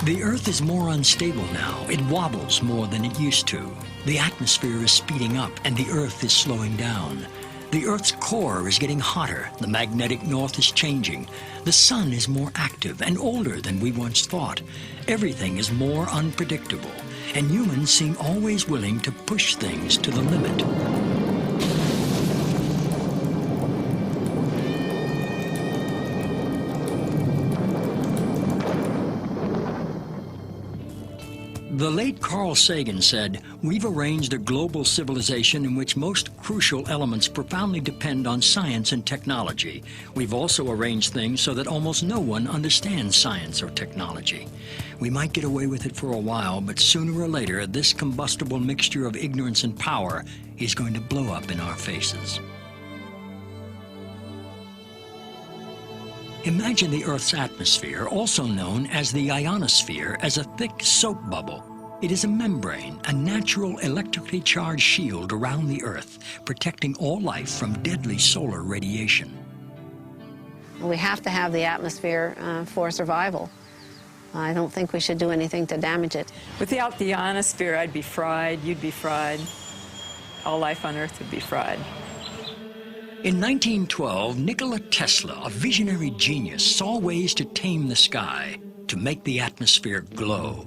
The Earth is more unstable now. It wobbles more than it used to. The atmosphere is speeding up and the Earth is slowing down. The Earth's core is getting hotter. The magnetic north is changing. The sun is more active and older than we once thought. Everything is more unpredictable, and humans seem always willing to push things to the limit. The late Carl Sagan said, "We've arranged a global civilization in which most crucial elements profoundly depend on science and technology. We've also arranged things so that almost no one understands science or technology. We might get away with it for a while, but sooner or later, this combustible mixture of ignorance and power is going to blow up in our faces." Imagine the Earth's atmosphere, also known as the ionosphere, as a thick soap bubble. It is a membrane, a natural electrically charged shield around the Earth, protecting all life from deadly solar radiation. We have to have the atmosphere for survival. I don't think we should do anything to damage it. Without the ionosphere, I'd be fried, you'd be fried, all life on Earth would be fried. In 1912, Nikola Tesla, a visionary genius, saw ways to tame the sky, to make the atmosphere glow.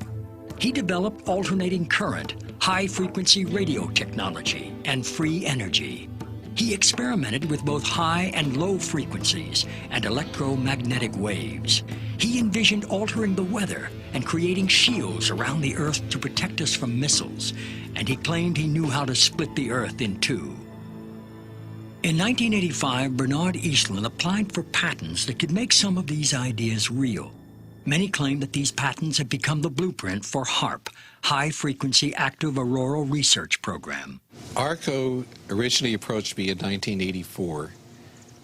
He developed alternating current, high-frequency radio technology, and free energy. He experimented with both high and low frequencies and electromagnetic waves. He envisioned altering the weather and creating shields around the Earth to protect us from missiles, and he claimed he knew how to split the Earth in two. In 1985, Bernard Eastlund applied for patents that could make some of these ideas real. Many claim that these patents have become the blueprint for H.A.A.R.P, High-Frequency Active Auroral Research Program. ARCO originally approached me in 1984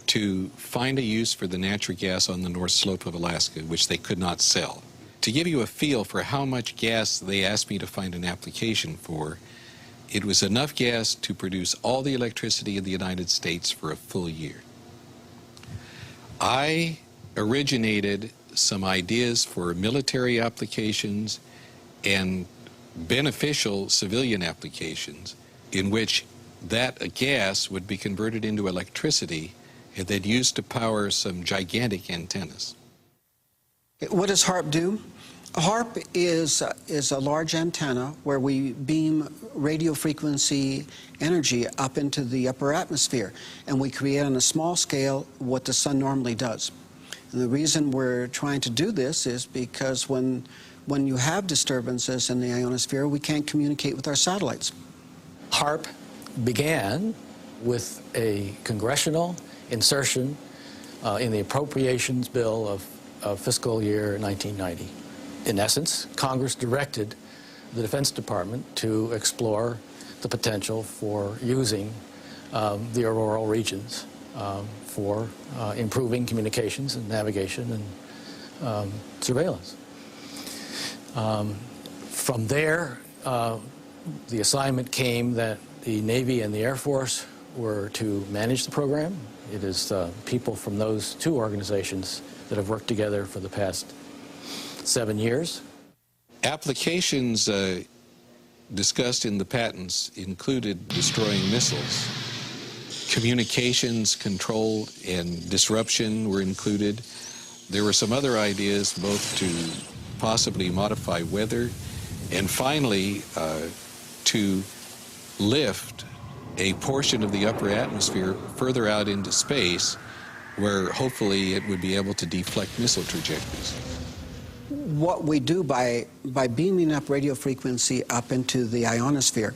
to find a use for the natural gas on the North Slope of Alaska, which they could not sell. To give you a feel for how much gas they asked me to find an application for, it was enough gas to produce all the electricity in the United States for a full year. I originated some ideas for military applications and beneficial civilian applications in which that gas would be converted into electricity and then used to power some gigantic antennas. What does H.A.A.R.P do? H.A.A.R.P is a large antenna where we beam radio frequency energy up into the upper atmosphere, and we create on a small scale what the sun normally does. And the reason we're trying to do this is because when you have disturbances in the ionosphere, we can't communicate with our satellites. H.A.A.R.P began with a congressional insertion in the appropriations bill of fiscal year 1990. In essence, Congress directed the Defense Department to explore the potential for using the auroral regions for improving communications and navigation and surveillance. From there, the assignment came that the Navy and the Air Force were to manage the program. It is people from those two organizations that have worked together for the past 7 years. Applications discussed in the patents included destroying missiles. Communications control and disruption were included. There were some other ideas both to possibly modify weather and finally to lift a portion of the upper atmosphere further out into space where hopefully it would be able to deflect missile trajectories. What we do by beaming up radio frequency up into the ionosphere,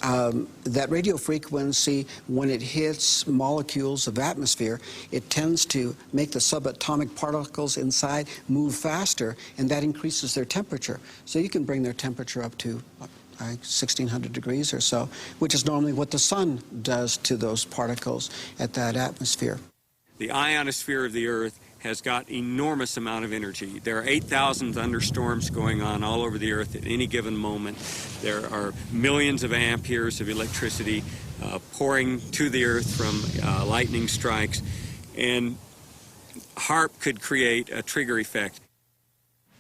that radio frequency, when it hits molecules of atmosphere, it tends to make the subatomic particles inside move faster, and that increases their temperature. So you can bring their temperature up to 1,600 degrees or so, which is normally what the sun does to those particles at that atmosphere. The ionosphere of the Earth has got enormous amount of energy. There are 8,000 thunderstorms going on all over the Earth at any given moment. There are millions of amperes of electricity pouring to the Earth from lightning strikes, and H.A.A.R.P could create a trigger effect.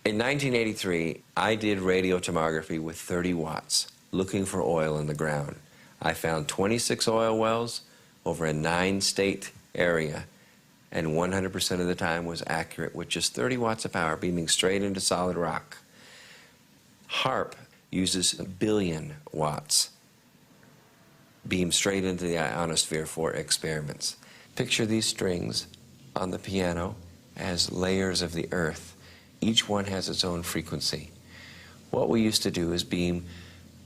In 1983, I did radiotomography with 30 watts, looking for oil in the ground. I found 26 oil wells over a 9-state area, and 100% of the time was accurate with just 30 watts of power beaming straight into solid rock. H.A.A.R.P uses 1 billion watts beamed straight into the ionosphere for experiments. Picture these strings on the piano as layers of the earth. Each one has its own frequency. What we used to do is beam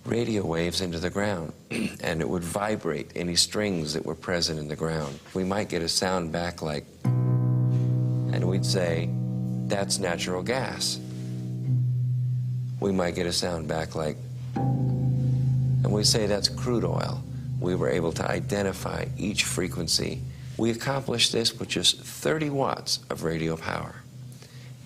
radio waves into the ground, and it would vibrate any strings that were present in the ground. We might get a sound back like, and we'd say, that's natural gas. We might get a sound back like, and we'd say, that's crude oil. We were able to identify each frequency. We accomplished this with just 30 watts of radio power.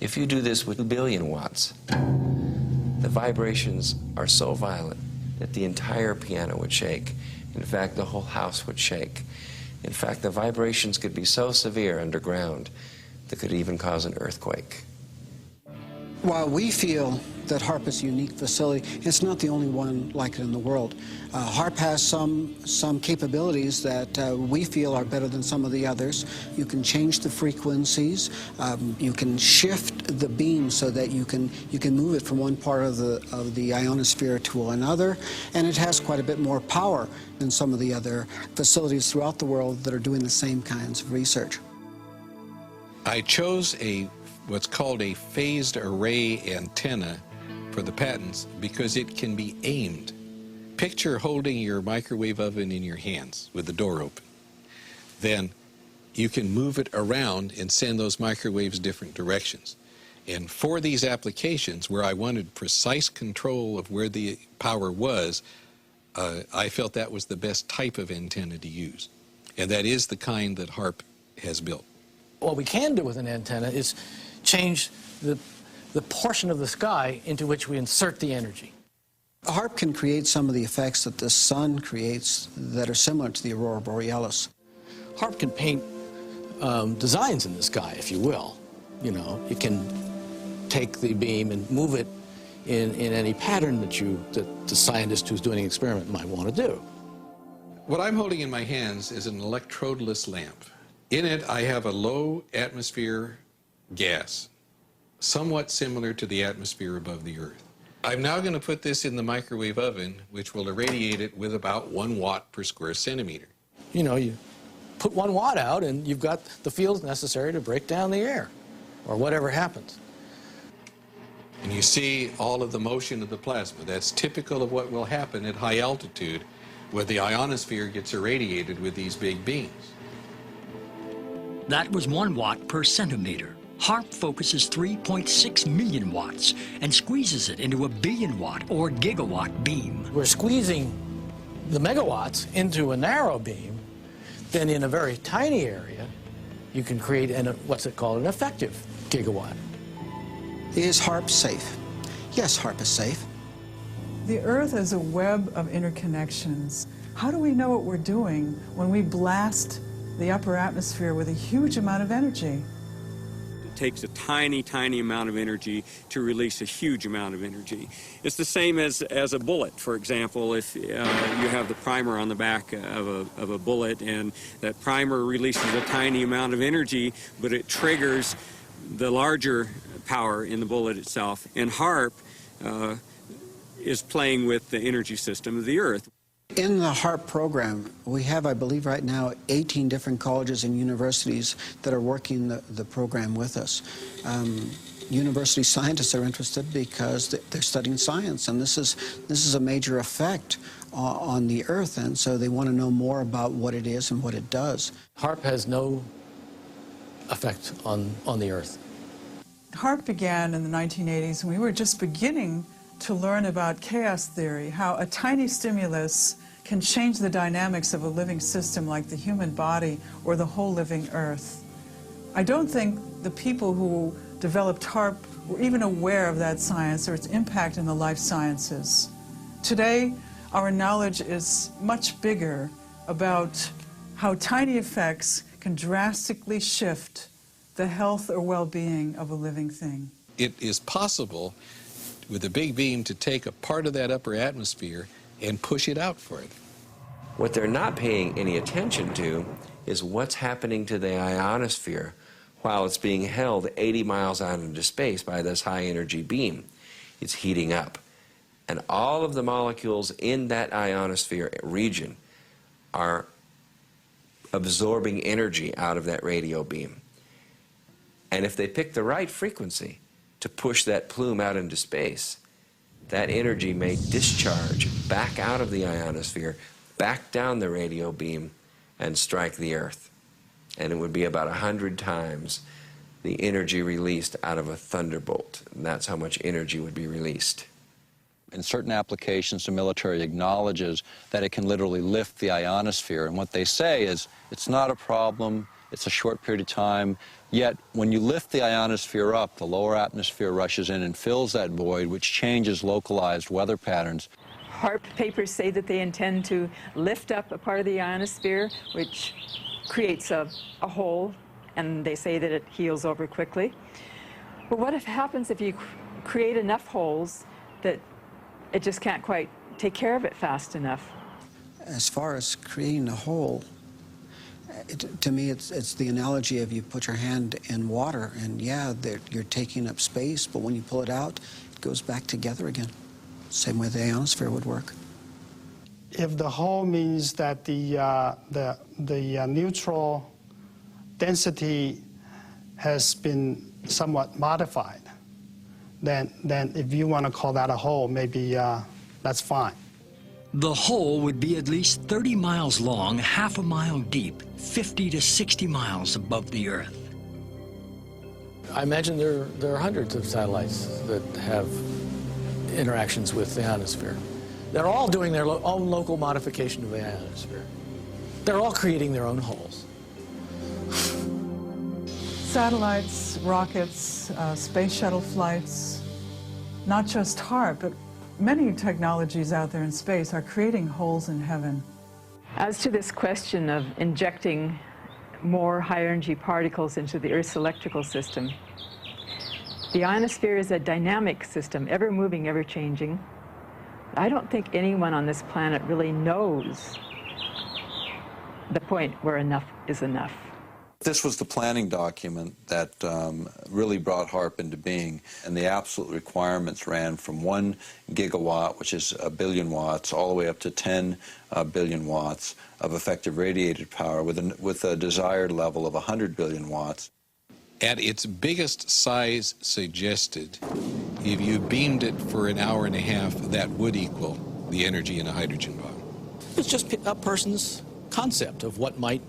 If you do this with 1 billion watts, the vibrations are so violent that the entire piano would shake. In fact, the whole house would shake. In fact, the vibrations could be so severe underground that could even cause an earthquake. While we feel that H.A.A.R.P is a unique facility, it's not the only one like it in the world. H.A.A.R.P has some capabilities that we feel are better than some of the others. You can change the frequencies. You can shift the beam so that you can move it from one part of the ionosphere to another, and it has quite a bit more power than some of the other facilities throughout the world that are doing the same kinds of research. I chose what's called a phased array antenna for the patents because it can be aimed. Picture holding your microwave oven in your hands with the door open. Then you can move it around and send those microwaves different directions. And for these applications where I wanted precise control of where the power was, I felt that was the best type of antenna to use. And that is the kind that H.A.A.R.P has built. What we can do with an antenna is change the portion of the sky into which we insert the energy. H.A.A.R.P can create some of the effects that the sun creates that are similar to the aurora borealis. H.A.A.R.P can paint designs in the sky, if you will. You know, it can take the beam and move it in any pattern that the scientist who's doing an experiment might want to do. What I'm holding in my hands is an electrodeless lamp. In it, I have a low atmosphere gas, somewhat similar to the atmosphere above the Earth. I'm now going to put this in the microwave oven, which will irradiate it with about 1 watt per square centimeter. You know, you put 1 watt out and you've got the fields necessary to break down the air, or whatever happens. And you see all of the motion of the plasma. That's typical of what will happen at high altitude, where the ionosphere gets irradiated with these big beams. That was 1 watt per centimeter. H.A.A.R.P focuses 3.6 million watts and squeezes it into a billion-watt or gigawatt beam. We're squeezing the megawatts into a narrow beam. Then in a very tiny area, you can create what's it called, an effective gigawatt. Is H.A.A.R.P safe? Yes, H.A.A.R.P is safe. The Earth is a web of interconnections. How do we know what we're doing when we blast the upper atmosphere with a huge amount of energy? It takes a tiny, tiny amount of energy to release a huge amount of energy. It's the same as a bullet, for example. If you have the primer on the back of a bullet, and that primer releases a tiny amount of energy, but it triggers the larger power in the bullet itself. And H.A.A.R.P is playing with the energy system of the Earth. In the H.A.A.R.P program, we have, I believe right now, 18 different colleges and universities that are working the program with us. University scientists are interested because they're studying science, and this is a major effect on the Earth, and so they want to know more about what it is and what it does. H.A.A.R.P has no effect on the Earth. H.A.A.R.P began in the 1980s, and we were just beginning to learn about chaos theory, how a tiny stimulus can change the dynamics of a living system like the human body or the whole living Earth. I don't think the people who developed H.A.A.R.P were even aware of that science or its impact in the life sciences. Today, our knowledge is much bigger about how tiny effects can drastically shift the health or well-being of a living thing. It is possible with a big beam to take a part of that upper atmosphere and push it out further. What they're not paying any attention to is what's happening to the ionosphere while it's being held 80 miles out into space by this high-energy beam. It's heating up. And all of the molecules in that ionosphere region are absorbing energy out of that radio beam. And if they pick the right frequency to push that plume out into space, that energy may discharge back out of the ionosphere, back down the radio beam, and strike the Earth. And it would be about 100 times the energy released out of a thunderbolt. And that's how much energy would be released. In certain applications, the military acknowledges that it can literally lift the ionosphere. And what they say is, it's not a problem, it's a short period of time, yet when you lift the ionosphere up, the lower atmosphere rushes in and fills that void, which changes localized weather patterns. H.A.A.R.P papers say that they intend to lift up a part of the ionosphere, which creates a hole, and they say that it heals over quickly. But what happens if you create enough holes that it just can't quite take care of it fast enough? As far as creating a hole, to me it's the analogy of you put your hand in water, and yeah, you're taking up space, but when you pull it out, it goes back together again. Same way the ionosphere would work. If the hole means that the neutral density has been somewhat modified, then if you want to call that a hole, maybe that's fine. The hole would be at least 30 miles long, half a mile deep, 50 to 60 miles above the Earth. I imagine there are hundreds of satellites that have interactions with the ionosphere. They're all doing their own local modification of the ionosphere. They're all creating their own holes. Satellites, rockets, space shuttle flights, not just H.A.A.R.P, but many technologies out there in space are creating holes in heaven. As to this question of injecting more high-energy particles into the Earth's electrical system, the ionosphere is a dynamic system, ever moving, ever changing. I don't think anyone on this planet really knows the point where enough is enough. This was the planning document that really brought H.A.A.R.P into being, and the absolute requirements ran from 1 gigawatt, which is 1 billion watts, all the way up to 10 billion watts of effective radiated power with a desired level of 100 billion watts. At its biggest size suggested, if you beamed it for an hour and a half, that would equal the energy in a hydrogen bomb. It's just a person's concept of what might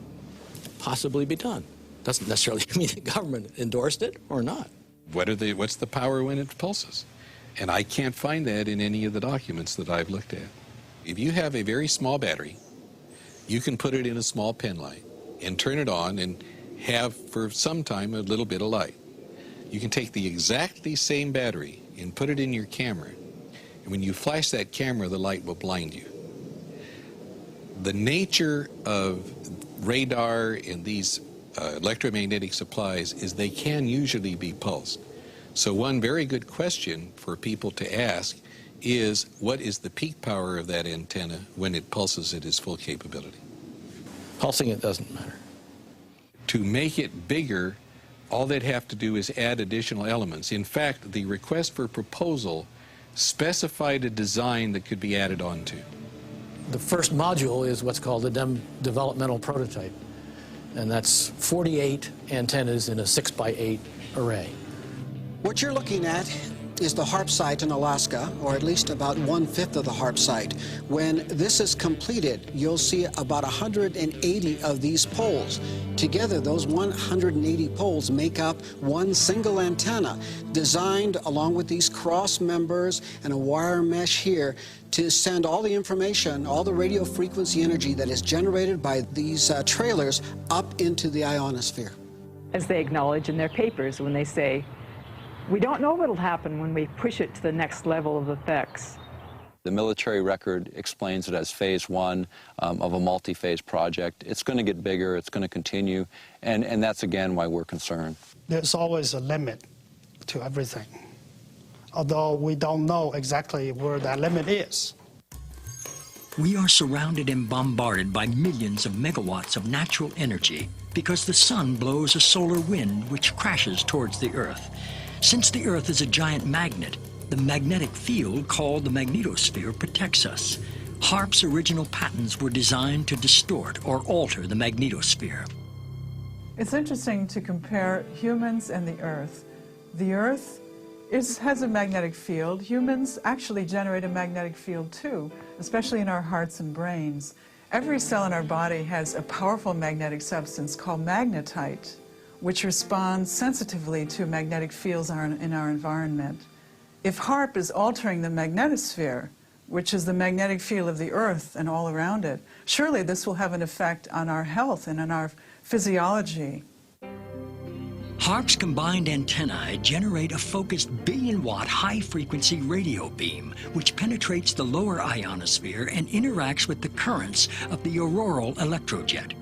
possibly be done. Doesn't necessarily mean the government endorsed it or not. What's the power when it pulses? And I can't find that in any of the documents that I've looked at. If you have a very small battery, you can put it in a small pen light and turn it on and have for some time a little bit of light. You can take the exactly same battery and put it in your camera, and when you flash that camera, the light will blind you. The nature of radar and these electromagnetic supplies is they can usually be pulsed. So one very good question for people to ask is, what is the peak power of that antenna when it pulses at its full capability? Pulsing it doesn't matter. To make it bigger, all they'd have to do is add additional elements. In fact, the request for proposal specified a design that could be added onto. The first module is what's called a developmental prototype, and that's 48 antennas in a 6x8 array. What you're looking at is the H.A.A.R.P site in Alaska, or at least about 1/5 of the H.A.A.R.P site. When this is completed, you'll see about 180 of these poles. Together, those 180 poles make up one single antenna, designed along with these cross members and a wire mesh here to send all the information, all the radio frequency energy that is generated by these trailers up into the ionosphere. As they acknowledge in their papers when they say, we don't know what will happen when we push it to the next level of effects. The military record explains it as phase 1 of a multi-phase project. It's going to get bigger, it's going to continue, and that's again why we're concerned. There's always a limit to everything, although we don't know exactly where that limit is. We are surrounded and bombarded by millions of megawatts of natural energy because the sun blows a solar wind which crashes towards the Earth. Since the Earth is a giant magnet, the magnetic field called the magnetosphere protects us. H.A.R.P's original patents were designed to distort or alter the magnetosphere. It's interesting to compare humans and the Earth. The Earth has a magnetic field. Humans actually generate a magnetic field too, especially in our hearts and brains. Every cell in our body has a powerful magnetic substance called magnetite, which responds sensitively to magnetic fields in our environment. If H.A.R.P is altering the magnetosphere, which is the magnetic field of the Earth and all around it, surely this will have an effect on our health and on our physiology. H.A.R.P's combined antennae generate a focused billion-watt high-frequency radio beam, which penetrates the lower ionosphere and interacts with the currents of the auroral electrojet.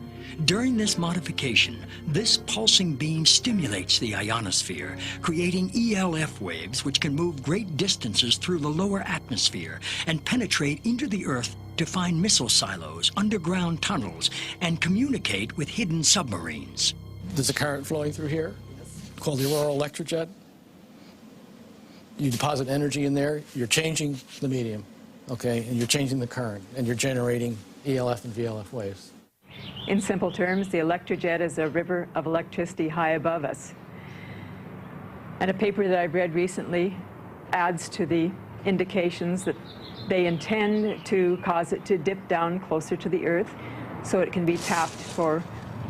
During this modification, this pulsing beam stimulates the ionosphere, creating ELF waves which can move great distances through the lower atmosphere and penetrate into the Earth to find missile silos, underground tunnels, and communicate with hidden submarines. There's a current flowing through here called the auroral electrojet. You deposit energy in there, you're changing the medium, okay, and you're changing the current, and you're generating ELF and VLF waves. In simple terms, the electrojet is a river of electricity high above us. And a paper that I've read recently adds to the indications that they intend to cause it to dip down closer to the Earth so it can be tapped for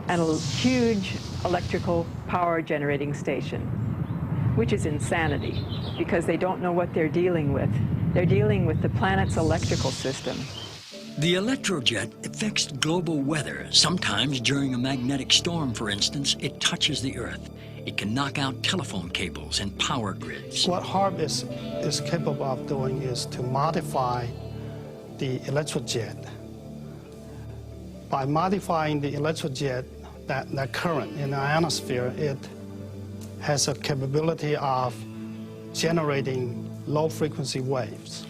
a huge electrical power generating station, which is insanity because they don't know what they're dealing with. They're dealing with the planet's electrical system. The electrojet affects global weather. Sometimes during a magnetic storm, for instance, it touches the Earth. It can knock out telephone cables and power grids. What H.A.R.P is capable of doing is to modify the electrojet. By modifying the electrojet, that current in the ionosphere, it has a capability of generating low-frequency waves.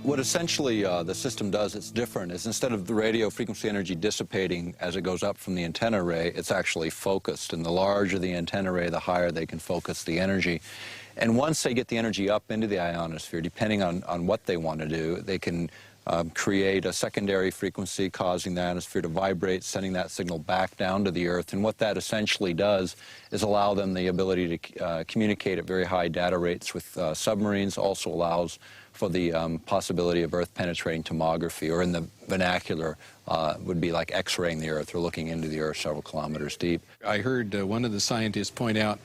What essentially the system does, it's different, is instead of the radio frequency energy dissipating as it goes up from the antenna array, it's actually focused. And the larger the antenna array, the higher they can focus the energy. And once they get the energy up into the ionosphere, depending on what they want to do, they can create a secondary frequency causing the ionosphere to vibrate, sending that signal back down to the Earth. And what that essentially does is allow them the ability to communicate at very high data rates with submarines, also allows for the possibility of Earth penetrating tomography, or in the vernacular would be like X-raying the Earth or looking into the Earth several kilometers deep. I heard one of the scientists point out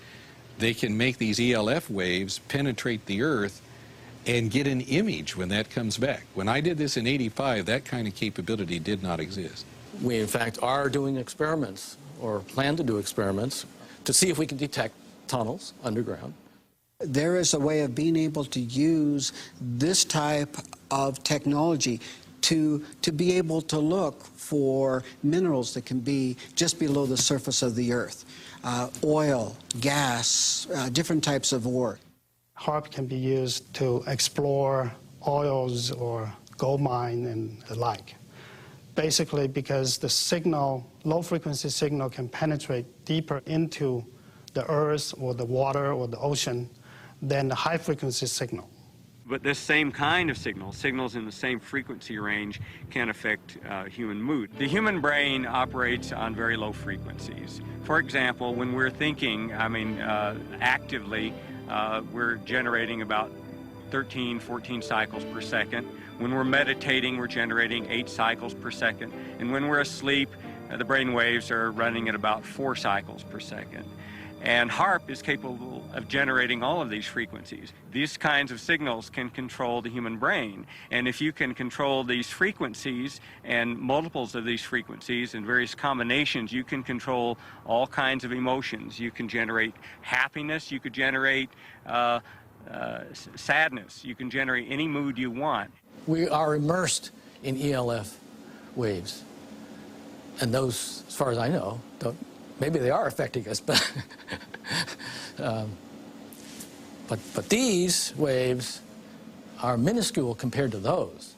they can make these ELF waves penetrate the Earth and get an image when that comes back. When I did this in '85, that kind of capability did not exist. We, in fact, are doing experiments, or plan to do experiments, to see if we can detect tunnels underground. There is a way of being able to use this type of technology to be able to look for minerals that can be just below the surface of the Earth. Oil, gas, different types of ore. H.A.R.P can be used to explore oils or gold mine and the like. Basically because the signal, low-frequency signal, can penetrate deeper into the Earth or the water or the ocean than the high-frequency signal. But this same kind of signals in the same frequency range, can affect human mood. The human brain operates on very low frequencies. For example, when we're thinking, actively, we're generating about 13, 14 cycles per second. When we're meditating, we're generating 8 cycles per second. And when we're asleep, the brain waves are running at about 4 cycles per second. And H.A.R.P is capable of generating all of these frequencies. These kinds of signals can control the human brain. And if you can control these frequencies and multiples of these frequencies and various combinations, you can control all kinds of emotions. You can generate happiness, you could generate sadness, you can generate any mood you want. We are immersed in ELF waves. And those, as far as I know, maybe they are affecting us, but But these waves are minuscule compared to those.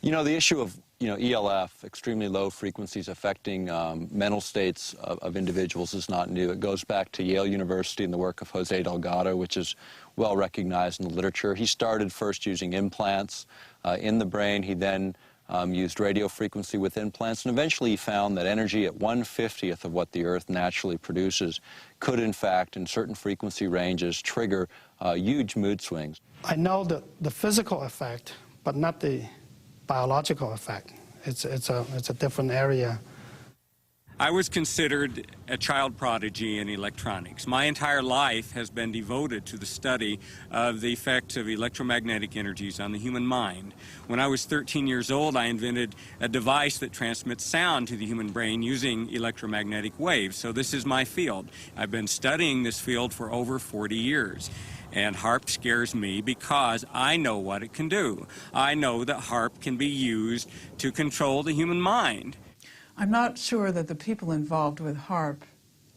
You know, the issue of, ELF, extremely low frequencies affecting mental states of individuals, is not new. It goes back to Yale University and the work of Jose Delgado, which is well recognized in the literature. He started first using implants in the brain. He then used radio frequency with implants, and eventually he found that energy at 1/50th of what the Earth naturally produces could, in fact, in certain frequency ranges, trigger huge mood swings. I know the physical effect, but not the biological effect. It's a different area. I was considered a child prodigy in electronics. My entire life has been devoted to the study of the effects of electromagnetic energies on the human mind. When I was 13 years old, I invented a device that transmits sound to the human brain using electromagnetic waves. So this is my field. I've been studying this field for over 40 years. And HAARP scares me because I know what it can do. I know that HAARP can be used to control the human mind. I'm not sure that the people involved with HAARP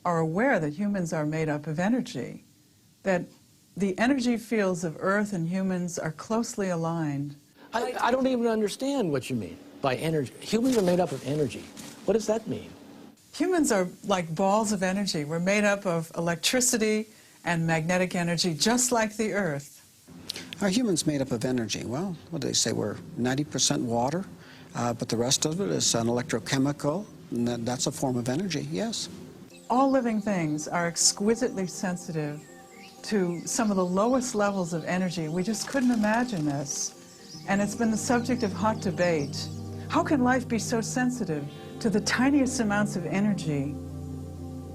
are aware that humans are made up of energy, that the energy fields of Earth and humans are closely aligned. I don't even understand what you mean by energy. Humans are made up of energy. What does that mean? Humans are like balls of energy. We're made up of electricity and magnetic energy, just like the Earth. Are humans made up of energy? Well, what do they say? We're 90% water, but the rest of it is an electrochemical, and that's a form of energy, yes. All living things are exquisitely sensitive to some of the lowest levels of energy. We just couldn't imagine this. And it's been the subject of hot debate. How can life be so sensitive to the tiniest amounts of energy?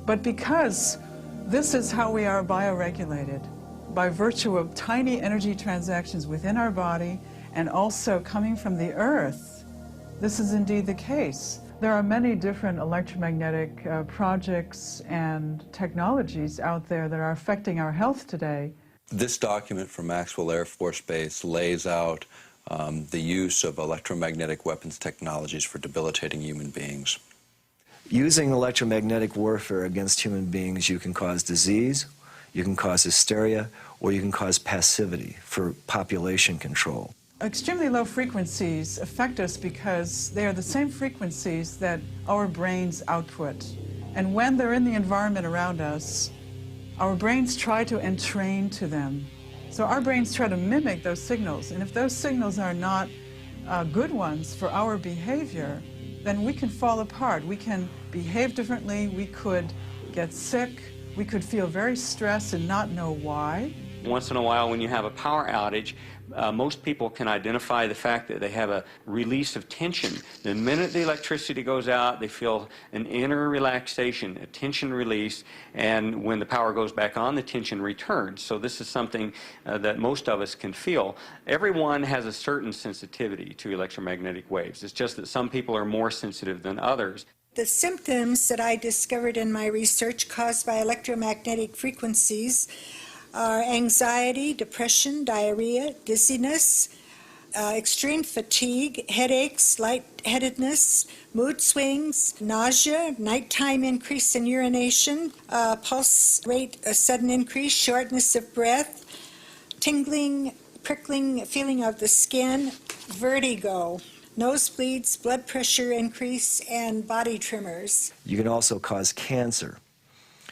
But because this is how we are bioregulated, by virtue of tiny energy transactions within our body and also coming from the Earth, this is indeed the case. There are many different electromagnetic projects and technologies out there that are affecting our health today. This document from Maxwell Air Force Base lays out the use of electromagnetic weapons technologies for debilitating human beings. Using electromagnetic warfare against human beings, you can cause disease, you can cause hysteria, or you can cause passivity for population control. Extremely low frequencies affect us because they are the same frequencies that our brains output. And when they're in the environment around us, our brains try to entrain to them. So our brains try to mimic those signals. And if those signals are not good ones for our behavior, then we can fall apart. We can behave differently, we could get sick, we could feel very stressed and not know why. Once in a while when you have a power outage, most people can identify the fact that they have a release of tension. The minute the electricity goes out, they feel an inner relaxation, a tension release, and when the power goes back on, the tension returns. So this is something that most of us can feel. Everyone has a certain sensitivity to electromagnetic waves. It's just that some people are more sensitive than others. The symptoms that I discovered in my research caused by electromagnetic frequencies are anxiety, depression, diarrhea, dizziness, extreme fatigue, headaches, lightheadedness, mood swings, nausea, nighttime increase in urination, pulse rate, a sudden increase, shortness of breath, tingling, prickling feeling of the skin, vertigo, nosebleeds, blood pressure increase, and body tremors. You can also cause cancer.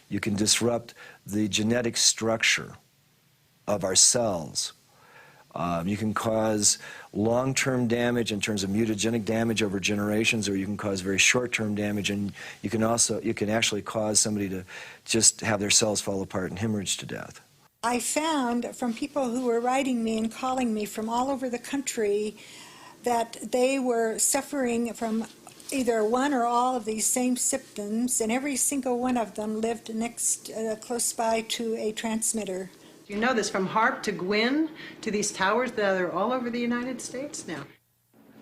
You can disrupt the genetic structure of our cells. You can cause long-term damage in terms of mutagenic damage over generations, or you can cause very short-term damage, and you can actually cause somebody to just have their cells fall apart and hemorrhage to death. I found from people who were writing me and calling me from all over the country that they were suffering from either one or all of these same symptoms, and every single one of them lived close by to a transmitter. You know this from HAARP to GWIN to these towers that are all over the United States now.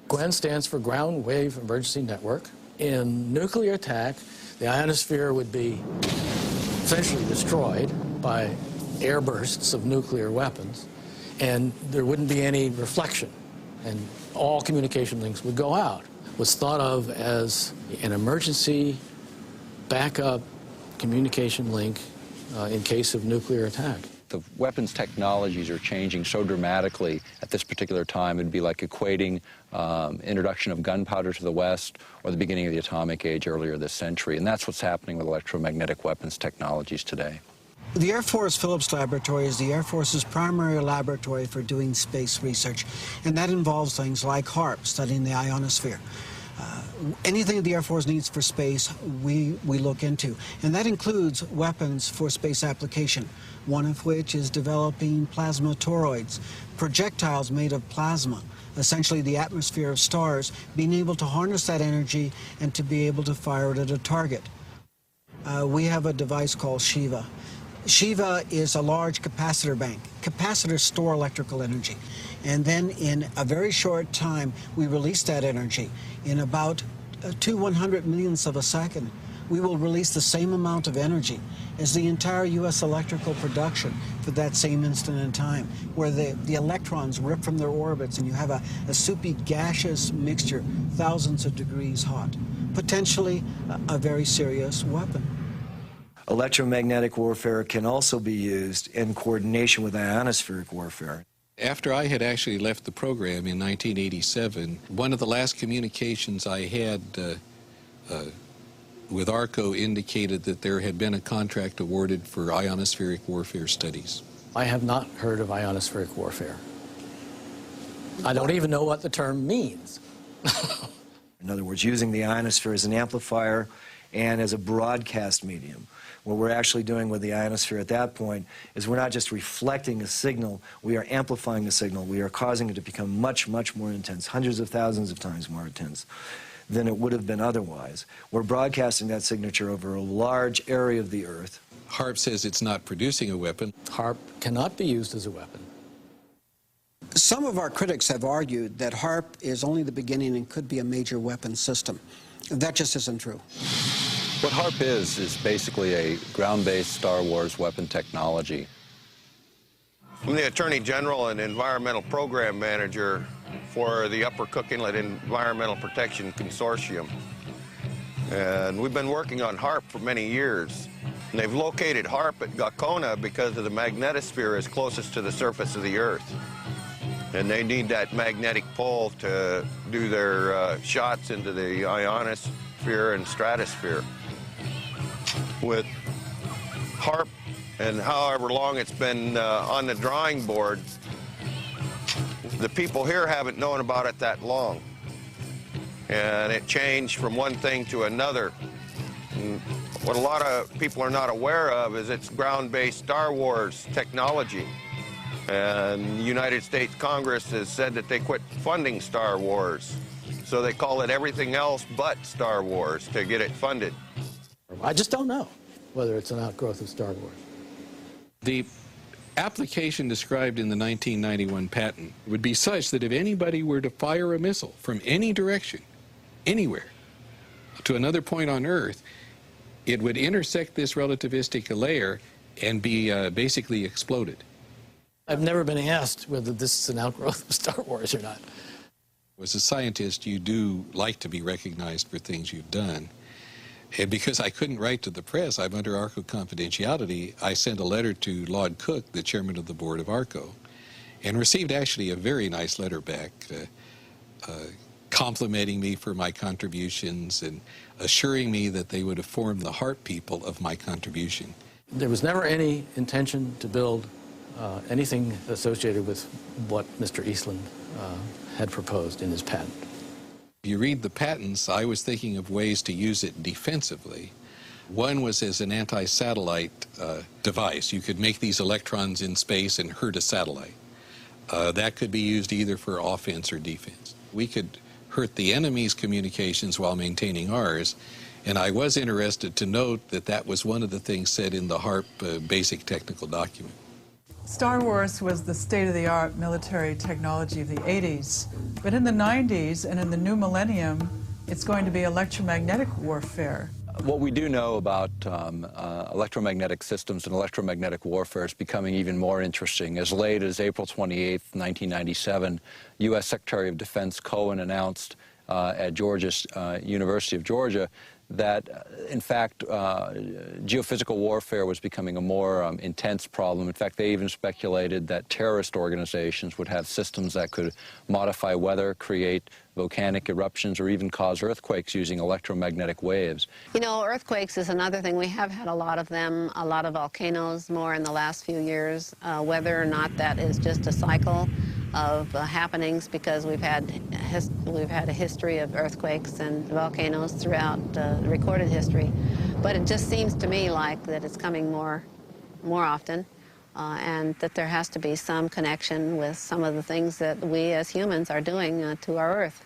GWIN stands for Ground Wave Emergency Network. In nuclear attack, the ionosphere would be essentially destroyed by air bursts of nuclear weapons, and there wouldn't be any reflection, and all communication links would go out. Was thought of as an emergency backup communication link in case of nuclear attack. The weapons technologies are changing so dramatically at this particular time. It'd be like equating introduction of gunpowder to the West or the beginning of the atomic age earlier this century. And that's what's happening with electromagnetic weapons technologies today. The Air Force Phillips Laboratory is the Air Force's primary laboratory for doing space research, and that involves things like H.A.R.P, studying the ionosphere. Anything the Air Force needs for space, we look into, and that includes weapons for space application, one of which is developing plasma toroids, projectiles made of plasma, essentially the atmosphere of stars, being able to harness that energy and to be able to fire it at a target. We have a device called H.A.A.R.P. H.A.A.R.P is a large capacitor bank. Capacitors store electrical energy. And then in a very short time, we release that energy. In about 2/100 millionths of a second, we will release the same amount of energy as the entire U.S. electrical production for that same instant in time, where the electrons rip from their orbits and you have a soupy gaseous mixture, thousands of degrees hot. Potentially a very serious weapon. Electromagnetic warfare can also be used in coordination with ionospheric warfare. After I had actually left the program in 1987, one of the last communications I had with ARCO indicated that there had been a contract awarded for ionospheric warfare studies. I have not heard of ionospheric warfare. I don't even know what the term means. In other words, using the ionosphere as an amplifier and as a broadcast medium. What we're actually doing with the ionosphere at that point is we're not just reflecting a signal, we are amplifying the signal. We are causing it to become much, much more intense, hundreds of thousands of times more intense than it would have been otherwise. We're broadcasting that signature over a large area of the Earth. H.A.R.P says it's not producing a weapon. H.A.R.P cannot be used as a weapon. Some of our critics have argued that H.A.R.P is only the beginning and could be a major weapon system. That just isn't true. What H.A.R.P is basically a ground-based Star Wars weapon technology. I'm the Attorney General and Environmental Program Manager for the Upper Cook Inlet Environmental Protection Consortium. And we've been working on H.A.R.P for many years. And they've located H.A.R.P at Gakona because of the magnetosphere is closest to the surface of the Earth. And they need that magnetic pole to do their shots into the ionosphere and stratosphere. With H.A.R.P and however long it's been on the drawing board, the people here haven't known about it that long. And it changed from one thing to another. And what a lot of people are not aware of is it's ground-based Star Wars technology. And the United States Congress has said that they quit funding Star Wars. So they call it everything else but Star Wars to get it funded. I just don't know whether it's an outgrowth of Star Wars. The application described in the 1991 patent would be such that if anybody were to fire a missile from any direction, anywhere, to another point on Earth, it would intersect this relativistic layer and be basically exploded. I've never been asked whether this is an outgrowth of Star Wars or not. As a scientist, you do like to be recognized for things you've done. And because I couldn't write to the press, I'm under ARCO confidentiality, I sent a letter to Lord Cook, the chairman of the board of ARCO, and received actually a very nice letter back complimenting me for my contributions and assuring me that they would inform the H.A.R.P people of my contribution. There was never any intention to build anything associated with what Mr. Eastland had proposed in his patent. If you read the patents, I was thinking of ways to use it defensively. One was as an anti-satellite device. You could make these electrons in space and hurt a satellite. That could be used either for offense or defense. We could hurt the enemy's communications while maintaining ours, and I was interested to note that that was one of the things said in the H.A.R.P basic technical document. Star Wars was the state-of-the-art military technology of the 80s, but in the 90s and in the new millennium, it's going to be electromagnetic warfare. What we do know about electromagnetic systems and electromagnetic warfare is becoming even more interesting. As late as April 28, 1997, U.S. Secretary of Defense Cohen announced at Georgia's University of Georgia that, in fact, geophysical warfare was becoming a more intense problem. In fact, they even speculated that terrorist organizations would have systems that could modify weather, create volcanic eruptions, or even cause earthquakes using electromagnetic waves. You know, earthquakes is another thing. We have had a lot of them, a lot of volcanoes more in the last few years. Whether or not that is just a cycle of happenings, because we've had a history of earthquakes and volcanoes throughout recorded history, but it just seems to me like that it's coming more often, and that there has to be some connection with some of the things that we as humans are doing to our Earth.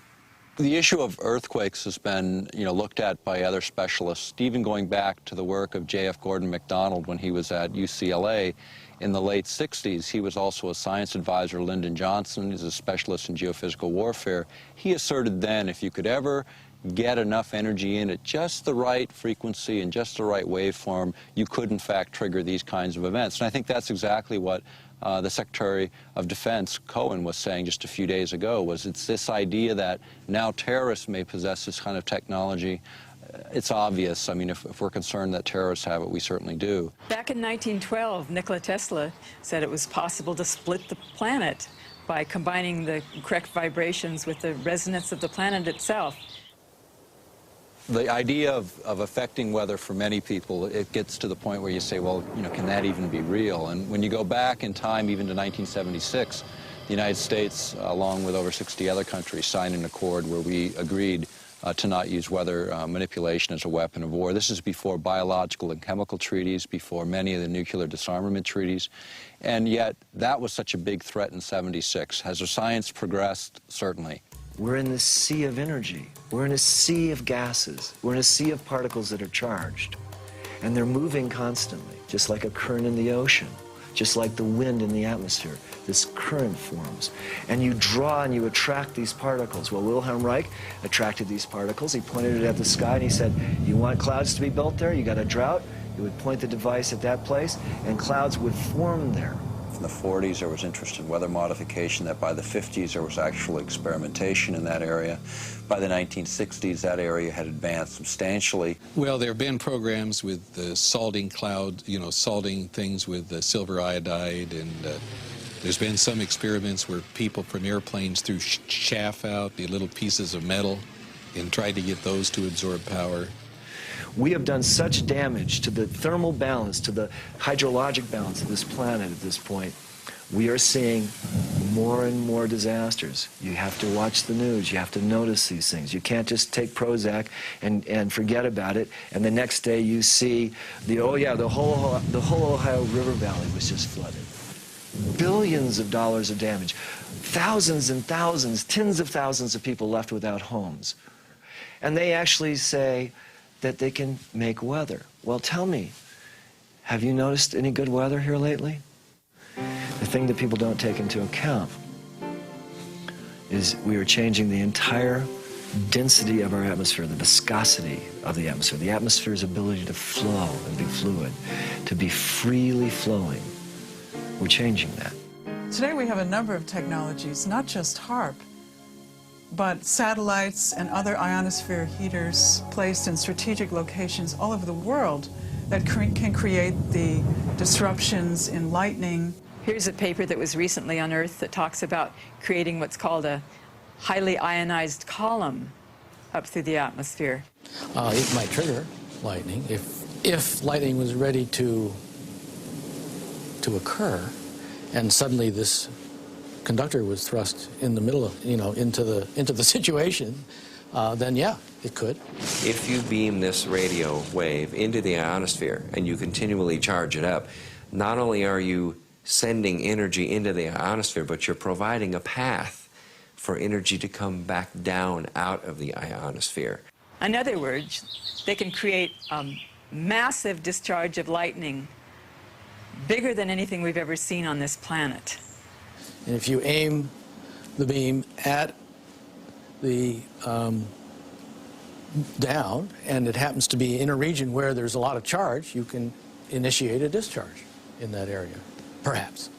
The issue of earthquakes has been, looked at by other specialists, even going back to the work of J.F. Gordon MacDonald when he was at UCLA in the late 60s. He was also a science advisor. Lyndon Johnson is a specialist in geophysical warfare. He asserted then if you could ever get enough energy in at just the right frequency and just the right waveform, you could in fact trigger these kinds of events. And I think that's exactly what the Secretary of Defense, Cohen, was saying just a few days ago, was it's this idea that now terrorists may possess this kind of technology. It's obvious. I mean, if we're concerned that terrorists have it, we certainly do. Back in 1912, Nikola Tesla said it was possible to split the planet by combining the correct vibrations with the resonance of the planet itself. The idea of affecting weather for many people, it gets to the point where you say, well, can that even be real? And when you go back in time, even to 1976, the United States, along with over 60 other countries, signed an accord where we agreed to not use weather manipulation as a weapon of war. This is before biological and chemical treaties, before many of the nuclear disarmament treaties. And yet, that was such a big threat in '76. Has the science progressed? Certainly. We're in this sea of energy. We're in a sea of gases. We're in a sea of particles that are charged. And they're moving constantly, just like a current in the ocean, just like the wind in the atmosphere. This current forms. And you draw and you attract these particles. Well, Wilhelm Reich attracted these particles. He pointed it at the sky and he said, you want clouds to be built there? You got a drought? He would point the device at that place and clouds would form there. In the 40s, there was interest in weather modification. That by the 50s, there was actual experimentation in that area. By the 1960s, that area had advanced substantially. Well, there have been programs with the salting cloud, salting things with silver iodide, and there's been some experiments where people from airplanes threw chaff out, the little pieces of metal, and tried to get those to absorb power. We have done such damage to the thermal balance, to the hydrologic balance of this planet at this point. We are seeing more and more disasters. You have to watch the news. You have to notice these things. You can't just take Prozac and forget about it, and the next day you see the whole Ohio River Valley was just flooded. Billions of dollars of damage. Thousands and thousands, tens of thousands of people left without homes. And they actually say that they can make weather. Well, tell me, have you noticed any good weather here lately? The thing that people don't take into account is we are changing the entire density of our atmosphere, the viscosity of the atmosphere's ability to flow and be fluid, to be freely flowing. We're changing that. Today we have a number of technologies, not just HAARP, but satellites and other ionosphere heaters placed in strategic locations all over the world that can create the disruptions in lightning. Here's a paper that was recently unearthed that talks about creating what's called a highly ionized column up through the atmosphere. It might trigger lightning if lightning was ready to occur, and suddenly this conductor was thrust in the middle of, into the situation, then yeah, it could. If you beam this radio wave into the ionosphere and you continually charge it up, not only are you sending energy into the ionosphere, but you're providing a path for energy to come back down out of the ionosphere. In other words, they can create a massive discharge of lightning, bigger than anything we've ever seen on this planet. And if you aim the beam at the down, and it happens to be in a region where there's a lot of charge, you can initiate a discharge in that area, perhaps.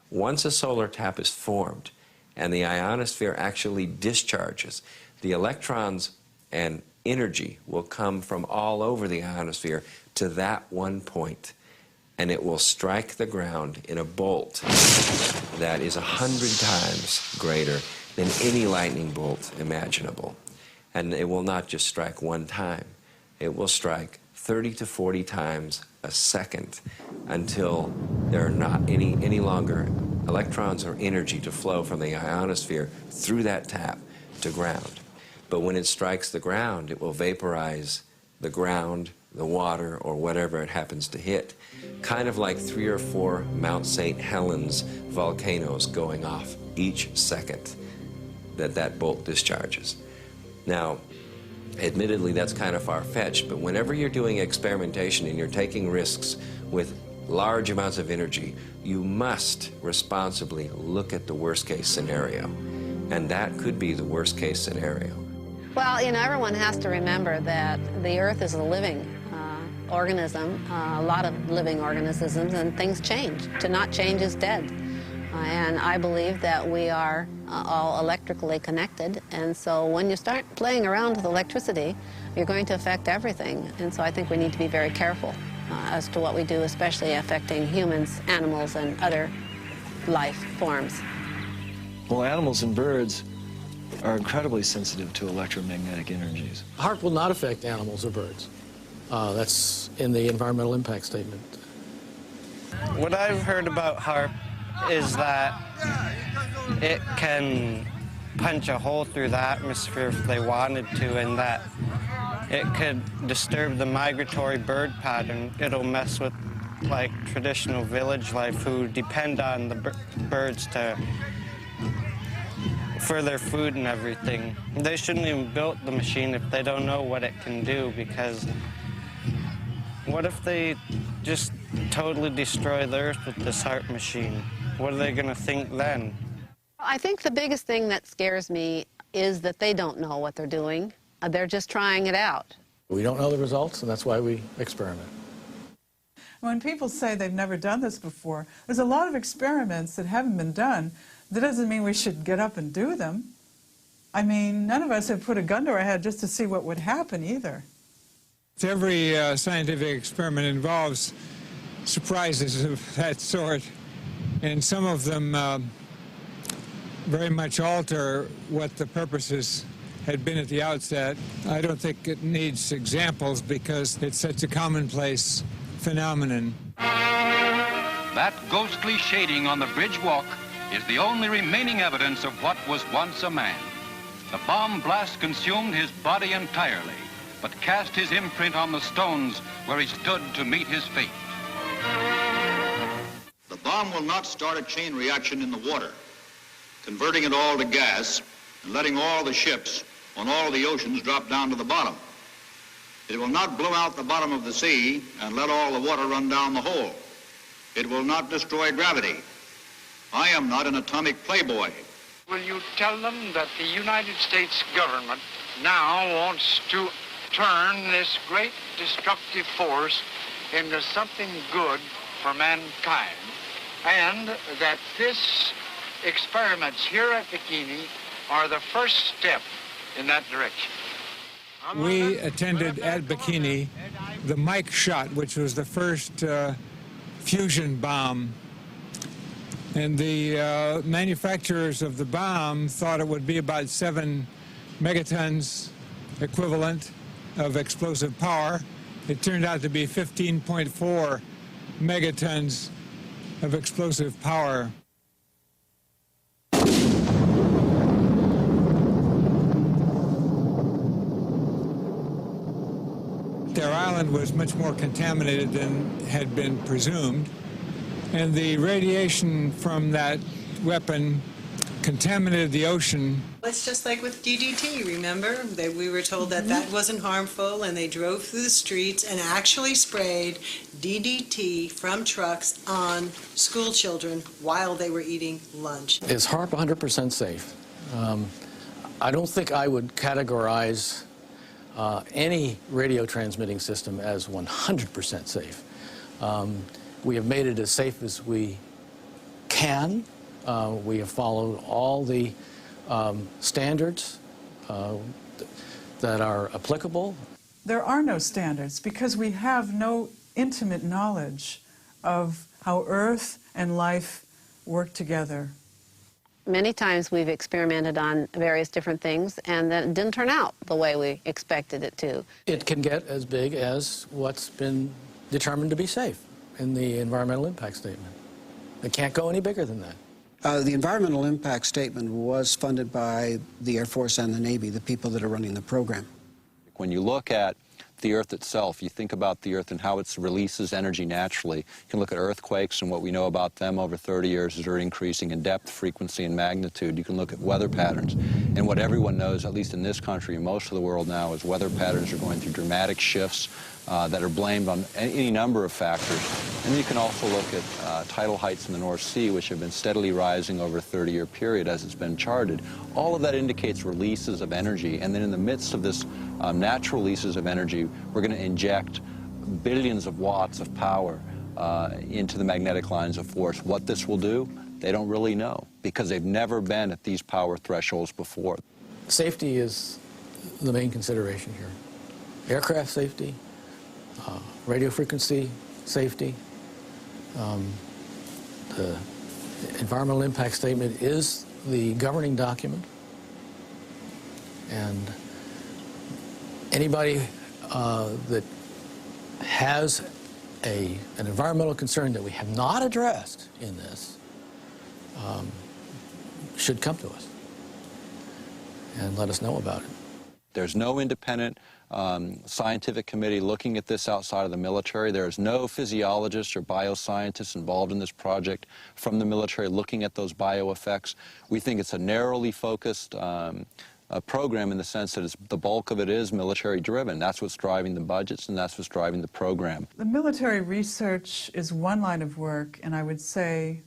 Once a solar tap is formed and the ionosphere actually discharges, The electrons and energy will come from all over the ionosphere to that one point, and it will strike the ground in a bolt that is 100 times greater than any lightning bolt imaginable. And it will not just strike one time. It will strike 30 to 40 times a second until there are not any longer electrons or energy to flow from the ionosphere through that tap to ground. But when it strikes the ground, it will vaporize the ground, the water, or whatever it happens to hit, kind of like 3 or 4 Mount St. Helens volcanoes going off each second that bolt discharges. Now, admittedly, that's kind of far-fetched, but whenever you're doing experimentation and you're taking risks with large amounts of energy, you must responsibly look at the worst-case scenario, and that could be the worst-case scenario. Well, you know, everyone has to remember that the Earth is a living organism, a lot of living organisms, and things change. To not change is dead. And I believe that we are all electrically connected, and so when you start playing around with electricity, you're going to affect everything. And so I think we need to be very careful as to what we do, especially affecting humans, animals, and other life forms. Well, animals and birds are incredibly sensitive to electromagnetic energies. HAARP will not affect animals or birds. That's in the environmental impact statement. What I've heard about HAARP is that it can punch a hole through the atmosphere if they wanted to, and that it could disturb the migratory bird pattern. It'll mess with, like, traditional village life who depend on the birds for their food and everything. They shouldn't even build the machine if they don't know what it can do, because what if they just totally destroy the Earth with this HAARP machine? What are they going to think then? I think the biggest thing that scares me is that they don't know what they're doing. They're just trying it out. We don't know the results, and that's why we experiment. When people say they've never done this before, there's a lot of experiments that haven't been done. That doesn't mean we should get up and do them. I mean, none of us have put a gun to our head just to see what would happen either. Every scientific experiment involves surprises of that sort, and some of them very much alter what the purposes had been at the outset. I don't think it needs examples because it's such a commonplace phenomenon. That ghostly shading on the bridge walk is the only remaining evidence of what was once a man. The bomb blast consumed his body entirely, but cast his imprint on the stones where he stood to meet his fate. The bomb will not start a chain reaction in the water, converting it all to gas and letting all the ships on all the oceans drop down to the bottom. It will not blow out the bottom of the sea and let all the water run down the hole. It will not destroy gravity. I am not an atomic playboy. Will you tell them that the United States government now wants to turn this great destructive force into something good for mankind, and that this experiments here at Bikini are the first step in that direction? We attended at Bikini the Mike shot, which was the first fusion bomb. And the manufacturers of the bomb thought it would be about 7 megatons equivalent of explosive power. It turned out to be 15.4 megatons of explosive power. Their island was much more contaminated than had been presumed, and the radiation from that weapon contaminated the ocean. It's just like with DDT, remember? We were told that that wasn't harmful, and they drove through the streets and actually sprayed DDT from trucks on school children while they were eating lunch. Is HAARP 100% safe? I don't think I would categorize any radio transmitting system as 100% safe. We have made it as safe as we can. We have followed all the standards that are applicable. There are no standards because we have no intimate knowledge of how Earth and life work together. Many times we've experimented on various different things and then it didn't turn out the way we expected it to. It can get as big as what's been determined to be safe in the environmental impact statement. It can't go any bigger than that. The environmental impact statement was funded by the Air Force and the Navy, the people that are running the program. When you look at the Earth itself, you think about the Earth and how it releases energy naturally. You can look at earthquakes and what we know about them over 30 years is they're increasing in depth, frequency, and magnitude. You can look at weather patterns. And what everyone knows, at least in this country and most of the world now, is weather patterns are going through dramatic shifts that are blamed on any number of factors. And you can also look at tidal heights in the North Sea, which have been steadily rising over a 30-year period as it's been charted. All of that indicates releases of energy. And then in the midst of this natural releases of energy, we're going to inject billions of watts of power into the magnetic lines of force. What this will do, they don't really know because they've never been at these power thresholds before. Safety is the main consideration here. Aircraft safety, radio frequency safety. The environmental impact statement is the governing document, and anybody that has an environmental concern that we have not addressed in this should come to us and let us know about it. There's no independent scientific committee looking at this outside of the military. There is no physiologists or bioscientists involved in this project from the military looking at those bioeffects. We think it's a narrowly focused program in the sense that the bulk of it is military-driven. That's what's driving the budgets and that's what's driving the program. The military research is one line of work, and I would say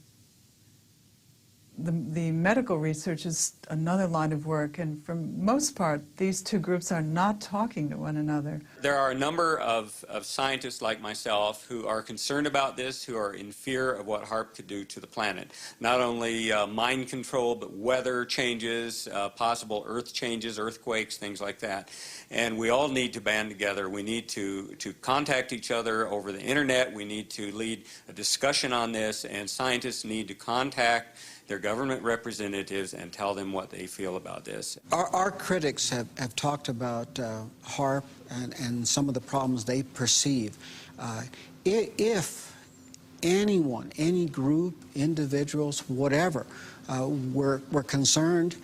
the medical research is another line of work, and for most part, these two groups are not talking to one another. There are a number of scientists like myself who are concerned about this, who are in fear of what HAARP could do to the planet. Not only mind control, but weather changes, possible earth changes, earthquakes, things like that. And we all need to band together. We need to contact each other over the internet. We need to lead a discussion on this, and scientists need to contact their government representatives and tell them what they feel about this. Our critics have talked about HAARP and some of the problems they perceive. If anyone, any group, individuals, whatever, were concerned,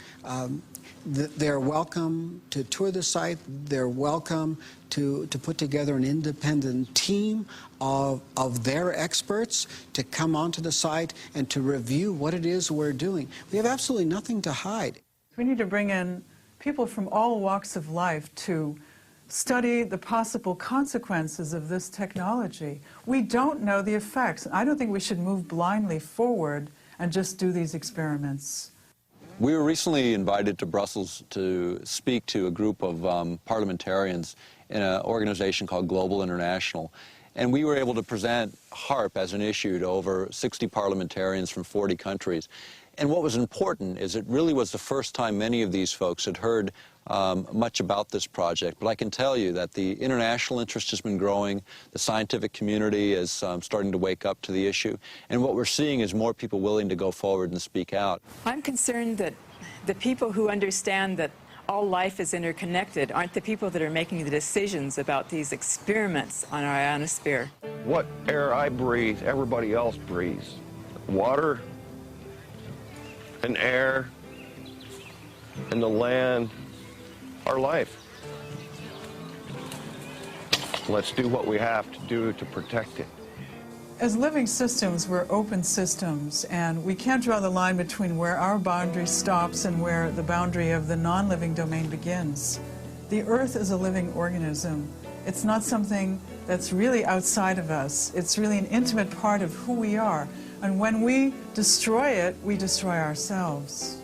they're welcome to tour the site. They're welcome to put together an independent team of their experts to come onto the site and to review what it is we're doing. We have absolutely nothing to hide. We need to bring in people from all walks of life to study the possible consequences of this technology. We don't know the effects. I don't think we should move blindly forward and just do these experiments. We were recently invited to Brussels to speak to a group of parliamentarians in an organization called Global International. And we were able to present HAARP as an issue to over 60 parliamentarians from 40 countries. And what was important is it really was the first time many of these folks had heard much about this project. But I can tell you that the international interest has been growing. The scientific community is starting to wake up to the issue. And what we're seeing is more people willing to go forward and speak out. I'm concerned that the people who understand that all life is interconnected aren't the people that are making the decisions about these experiments on our ionosphere. What air I breathe, everybody else breathes. Water and air and the land, our life. Let's do what we have to do to protect it. As living systems, we're open systems, and we can't draw the line between where our boundary stops and where the boundary of the non-living domain begins. The Earth is a living organism. It's not something that's really outside of us. It's really an intimate part of who we are. And when we destroy it, we destroy ourselves.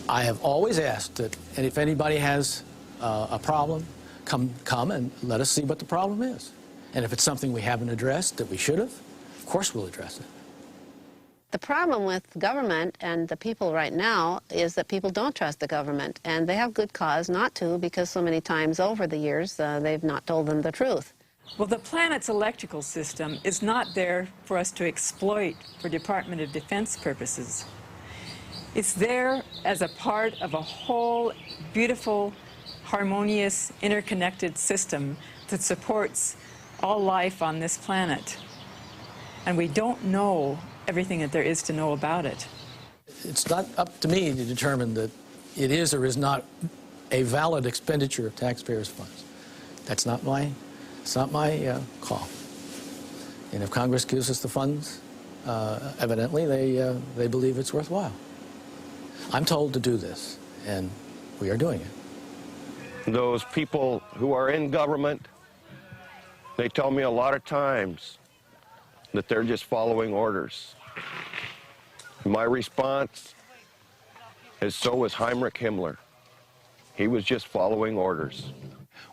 I have always asked that, and if anybody has a problem, come and let us see what the problem is. And if it's something we haven't addressed that we should have, of course we'll address it. The problem with government and the people right now is that people don't trust the government, and they have good cause not to, because so many times over the years they've not told them the truth. Well, the planet's electrical system is not there for us to exploit for Department of Defense purposes. It's there as a part of a whole beautiful, harmonious, interconnected system that supports all life on this planet. And we don't know everything that there is to know about it. It's not up to me to determine that it is or is not a valid expenditure of taxpayers' funds. It's not my call. And if Congress gives us the funds, evidently they believe it's worthwhile. I'm told to do this, and we are doing it. Those people who are in government, they tell me a lot of times that they're just following orders. My response is, so was Heinrich Himmler. He was just following orders.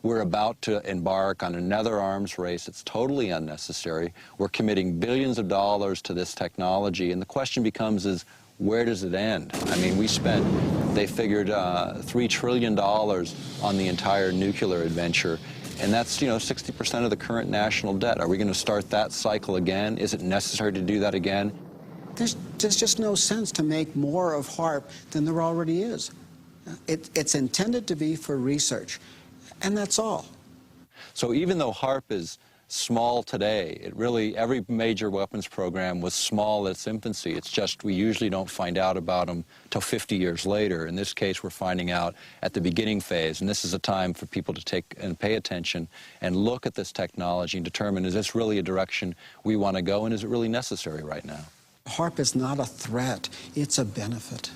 We're about to embark on another arms race. It's totally unnecessary. We're committing billions of dollars to this technology, and the question becomes is, where does it end? I mean, they figured $3 trillion on the entire nuclear adventure, and that's, 60% of the current national debt. Are we going to start that cycle again? Is it necessary to do that again? There's just no sense to make more of HAARP than there already is. It's intended to be for research, and that's all. So even though HAARP is small today, every major weapons program was small in its infancy. It's just we usually don't find out about them till 50 years later. In this case, we're finding out at the beginning phase, and this is a time for people to take and pay attention and look at this technology and determine, is this really a direction we want to go, and is it really necessary right now? HAARP is not a threat, it's a benefit.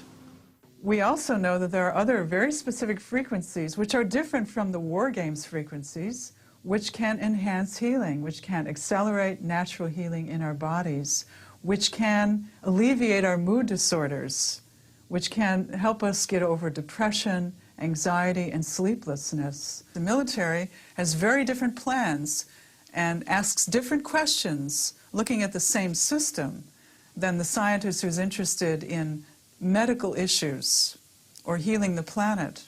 We also know that there are other very specific frequencies which are different from the war games frequencies, which can enhance healing, which can accelerate natural healing in our bodies, which can alleviate our mood disorders, which can help us get over depression, anxiety, and sleeplessness. The military has very different plans and asks different questions looking at the same system than the scientist who's interested in medical issues or healing the planet.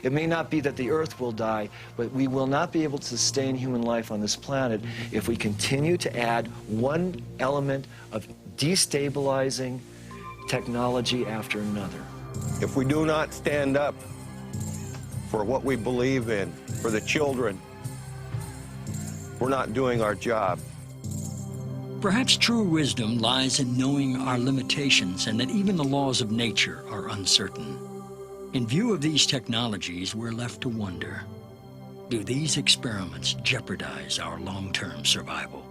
It may not be that the Earth will die, but we will not be able to sustain human life on this planet if we continue to add one element of destabilizing technology after another. If we do not stand up for what we believe in, for the children, we're not doing our job. Perhaps true wisdom lies in knowing our limitations and that even the laws of nature are uncertain. In view of these technologies, we're left to wonder, do these experiments jeopardize our long-term survival?